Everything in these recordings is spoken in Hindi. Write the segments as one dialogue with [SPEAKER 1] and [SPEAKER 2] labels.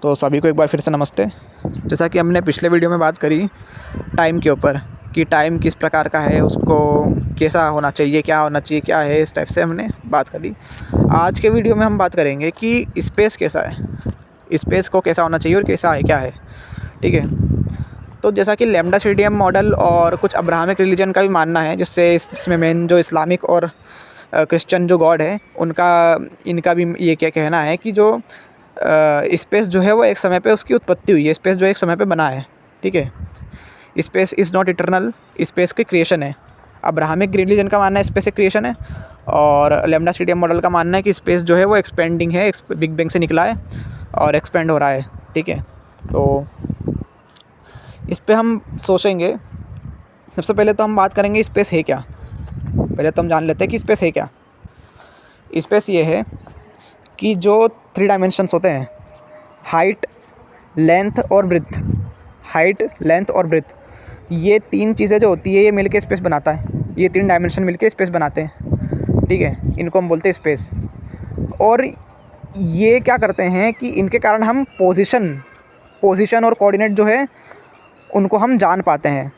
[SPEAKER 1] तो सभी को एक बार फिर से नमस्ते। जैसा कि हमने पिछले वीडियो में बात करी टाइम के ऊपर कि टाइम किस प्रकार का है, उसको कैसा होना चाहिए, क्या होना चाहिए, क्या है, इस टाइप से हमने बात करी। आज के वीडियो में हम बात करेंगे कि स्पेस कैसा है, स्पेस को कैसा होना चाहिए और कैसा है, क्या है। ठीक है, तो जैसा कि लैम्डा सीडीएम मॉडल और कुछ अब्राहमिक रिलीजन का भी मानना है, जिसमें मेन जो इस्लामिक और क्रिश्चियन जो गॉड है इनका भी ये क्या कहना है कि जो स्पेस जो है वो एक समय पे उसकी उत्पत्ति हुई है, स्पेस जो एक समय पे बना है। ठीक है, space is not eternal, space की क्रिएशन है। अब्राहमिक रिलीजन का मानना है स्पेस एक क्रिएशन है, और लैम्डा सीडीएम मॉडल का मानना है कि स्पेस जो है वो एक्सपेंडिंग है, बिग बैंग से निकला है और एक्सपेंड हो रहा है। ठीक है, तो इस पे हम सोचेंगे। सबसे पहले तो हम बात करेंगे स्पेस है क्या। पहले तो हम जान लेते हैं कि स्पेस है क्या। स्पेस ये है कि जो 3 डायमेंशंस होते हैं, हाइट, लेंथ और ब्रेड्थ। हाइट, लेंथ और ब्रेड्थ, ये 3 चीज़ें जो होती है ये मिलके स्पेस बनाता है। ये 3 डायमेंशन मिलके स्पेस बनाते हैं। ठीक है, इनको हम बोलते हैं स्पेस। और ये क्या करते हैं कि इनके कारण हम पोजीशन और कोऑर्डिनेट जो है उनको हम जान पाते हैं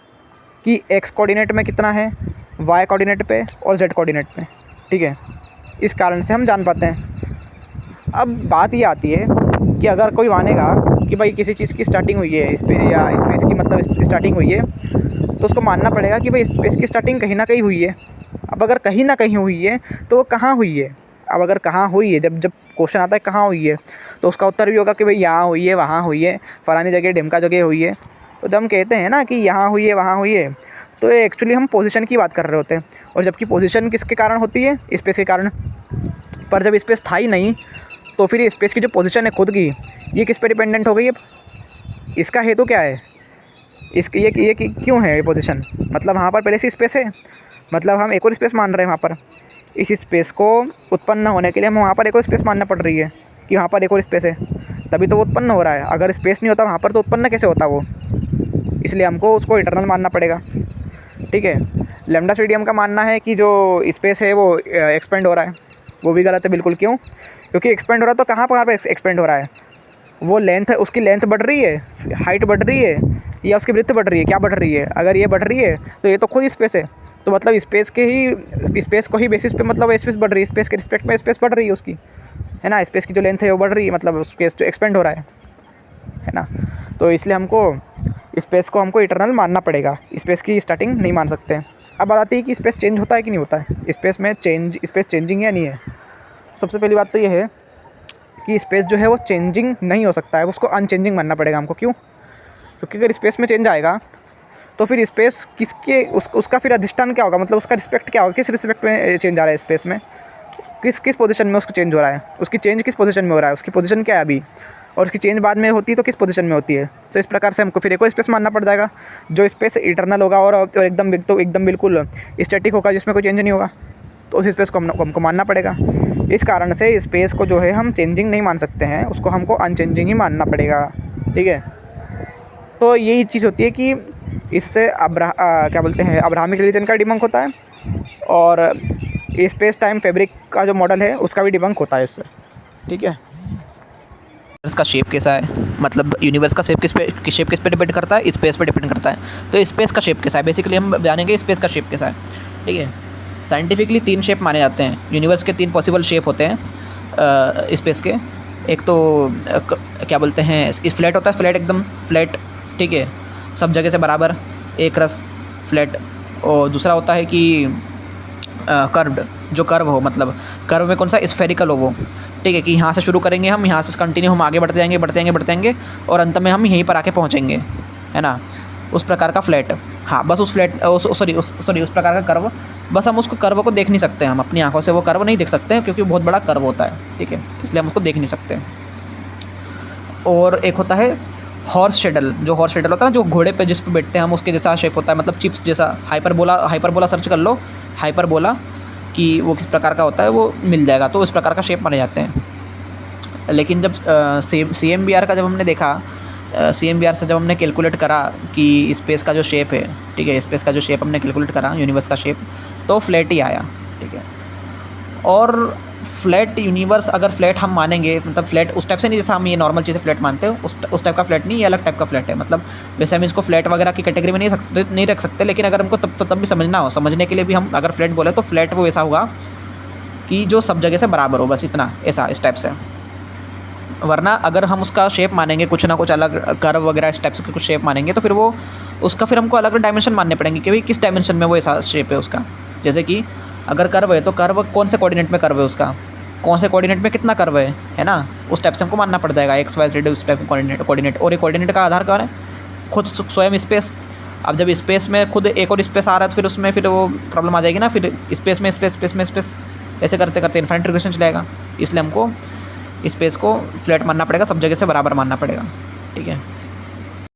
[SPEAKER 1] कि एक्स कोऑर्डिनेट में कितना है, वाई कोऑर्डिनेट पे और जेड कोऑर्डिनेट पे। ठीक है, इस कारण से हम जान पाते हैं। अब बात ये आती है कि अगर कोई मानेगा कि भाई किसी चीज़ की स्टार्टिंग हुई है या स्पेस की मतलब स्टार्टिंग हुई है, तो उसको मानना पड़ेगा कि भाई स्पेस की स्टार्टिंग कहीं ना कहीं हुई है। अब अगर कहीं ना कहीं हुई है तो वो कहाँ हुई है। अब अगर कहाँ हुई है, जब क्वेश्चन आता है कहाँ हुई है, तो उसका उत्तर भी होगा कि भाई यहाँ हुई है, वहाँ हुई है, फलानी जगह, ढिमका जगह हुई है। तो जब हम कहते हैं ना कि यहाँ हुई है, वहाँ हुई है, तो ये एक्चुअली हम पोजीशन की बात कर रहे होते हैं। और जबकि पोजीशन किसके कारण होती है? स्पेस के कारण। पर जब स्पेस था ही नहीं, तो फिर स्पेस की जो पोजीशन है खुद की, ये किस पे डिपेंडेंट हो गई अब? इसका हेतु क्या है? इसके ये क्यों है ये पोजीशन? मतलब वहाँ पर पहले से स्पेस है, मतलब हम एक और स्पेस मान रहे हैं वहाँ पर। इस स्पेस को उत्पन्न होने के लिए हमें वहाँ पर एक और स्पेस मानना पड़ रही है कि वहाँ पर एक और स्पेस है, तभी तो वो उत्पन्न हो रहा है। अगर स्पेस नहीं होता वहाँ पर तो उत्पन्न कैसे होता वो? इसलिए हमको उसको इटर्नल मानना पड़ेगा। ठीक है, लैम्डा सीडीएम का मानना है कि जो स्पेस है वो एक्सपेंड हो रहा है। वो भी गलत है बिल्कुल। क्यों? क्योंकि एक्सपेंड हो रहा है तो कहाँ पे एक्सपेंड हो रहा है? वो लेंथ है, उसकी लेंथ बढ़ रही है, हाइट बढ़ रही है, या उसकी ब्रेड्थ बढ़ रही है? क्या बढ़ रही है? अगर ये बढ़ रही है तो ये तो खुद स्पेस है। तो मतलब स्पेस को ही बेसिस पे मतलब स्पेस बढ़ रही है, स्पेस के रिस्पेक्ट में स्पेस बढ़ रही है उसकी, है ना। स्पेस की जो लेंथ है वो बढ़ रही है, मतलब स्पेस जो एक्सपेंड हो रहा है ना। तो इसलिए स्पेस को हमको इटर्नल मानना पड़ेगा, स्पेस की स्टार्टिंग नहीं मान सकते। अब बात आती है कि स्पेस चेंज होता है कि नहीं होता है, स्पेस चेंजिंग या नहीं है। सबसे पहली बात तो ये है कि स्पेस जो है वो चेंजिंग नहीं हो सकता है, उसको अनचेंजिंग मानना पड़ेगा हमको। क्यों? क्योंकि अगर स्पेस में चेंज आएगा तो फिर स्पेस उसका फिर अधिष्ठान क्या होगा, मतलब उसका रिस्पेक्ट क्या होगा, किस रिस्पेक्ट में चेंज आ रहा है स्पेस में, किस पोजीशन में उसको चेंज हो रहा है, उसकी चेंज किस पोजीशन में हो रहा है, उसकी पोजीशन क्या है अभी, और उसकी चेंज बाद में होती है तो किस पोजीशन में होती है। तो इस प्रकार से हमको फिर एक और स्पेस मानना पड़ जाएगा जो स्पेस इटर्नल होगा और एकदम बिल्कुल स्टैटिक होगा, जिसमें कोई चेंज नहीं होगा। तो उस स्पेस को हमको मानना पड़ेगा। इस कारण से स्पेस को जो है हम चेंजिंग नहीं मान सकते हैं, उसको हमको अनचेंजिंग ही मानना पड़ेगा। ठीक है, तो यही चीज़ होती है कि इससे क्या बोलते हैं, अब्राहमिक रिलीजन का डिबंक होता है, और स्पेस टाइम फैब्रिक का जो मॉडल है उसका भी डिबंक होता है इससे। ठीक है,
[SPEAKER 2] यूनिवर्स का शेप कैसा है, मतलब यूनिवर्स का शेप किस पे डिपेंड करता है? स्पेस पे डिपेंड करता है। तो स्पेस का शेप कैसा है, बेसिकली हम जानेंगे स्पेस का शेप कैसा है। ठीक है, साइंटिफिकली 3 शेप माने जाते हैं। यूनिवर्स के 3 पॉसिबल शेप होते हैं स्पेस के। एक तो क्या बोलते हैं, फ्लैट होता है, फ्लैट, एकदम फ्लैट। ठीक है, सब जगह से बराबर, एक रस, फ्लैट। और दूसरा होता है कि कर्व्ड, जो कर्व हो, मतलब कर्व में कौन सा, स्फेरिकल हो वो। ठीक है, कि यहाँ से शुरू करेंगे हम, यहाँ से कंटिन्यू हम आगे बढ़ते जाएंगे और अंत में हम यहीं पर आके पहुँचेंगे, है ना। उस प्रकार का फ्लैट। हाँ, बस उस प्रकार का कर्व, बस हम उसको कर्व को देख नहीं सकते, हम अपनी आंखों से वो कर्व नहीं देख सकते हैं, क्योंकि बहुत बड़ा कर्व होता है। ठीक है, इसलिए हम उसको देख नहीं सकते। और एक होता है हॉर्स शेडल। जो हॉर्स शेडल होता है ना, जो घोड़े पे जिस पे बैठते हैं हम, उसके जैसा शेप होता है, मतलब चिप्स जैसा। हाइपरबोला सर्च कर लो, हाइपरबोला, कि वो किस प्रकार का होता है, वो मिल जाएगा। तो इस प्रकार का शेप माने जाते हैं। लेकिन जब CMBR का जब हमने देखा, CMBR से जब हमने कैलकुलेट करा कि स्पेस का जो शेप है, ठीक है, स्पेस का जो शेप हमने कैलकुलेट करा, यूनिवर्स का शेप, तो फ्लैट ही आया। ठीक है, और फ्लैट यूनिवर्स अगर फ्लैट हम मानेंगे, मतलब फ्लैट उस टाइप से नहीं जैसा हम ये नॉर्मल चीज़ें फ्लैट मानते हो, उस टाइप का फ्लैट नहीं, ये अलग टाइप का फ्लैट है। मतलब वैसे हम इसको फ्लैट वगैरह की कैटेगरी में नहीं रख सकते, लेकिन अगर हमको तब भी समझना हो, समझने के लिए भी हम अगर फ्लैट बोले तो फ्लैट वो ऐसा होगा कि जो सब जगह से बराबर हो, बस इतना, ऐसा इस टाइप से। वरना अगर हम उसका शेप मानेंगे कुछ ना कुछ अलग, कर्व वगैरह इस टाइप से कुछ शेप मानेंगे, तो फिर वो उसका फिर हमको अलग डायमेंशन मानने पड़ेंगे कि भाई किस डायमेंशन में वो ऐसा शेप है उसका। जैसे कि अगर कर्व है तो कर्व कौन से कोऑर्डिनेट में कर्व है उसका, कौन से कोऑर्डिनेट में कितना कर्व है ना, उस टाइप से हमको मानना पड़ जाएगा, एक्स वाई जेड उस टाइप कोऑर्डिनेट। और ये कोऑर्डिनेट का आधार कौन है, खुद स्वयं स्पेस। अब जब स्पेस में खुद एक और स्पेस आ रहा है तो फिर उसमें फिर वो प्रॉब्लम आ जाएगी ना, फिर स्पेस में स्पेस, स्पेस में स्पेस, ऐसे करते करते इन्फाइनाइट रिग्रेशन चलेगा। इसलिए हमको स्पेस को फ्लैट मानना पड़ेगा, सब जगह से बराबर मानना पड़ेगा, ठीक है।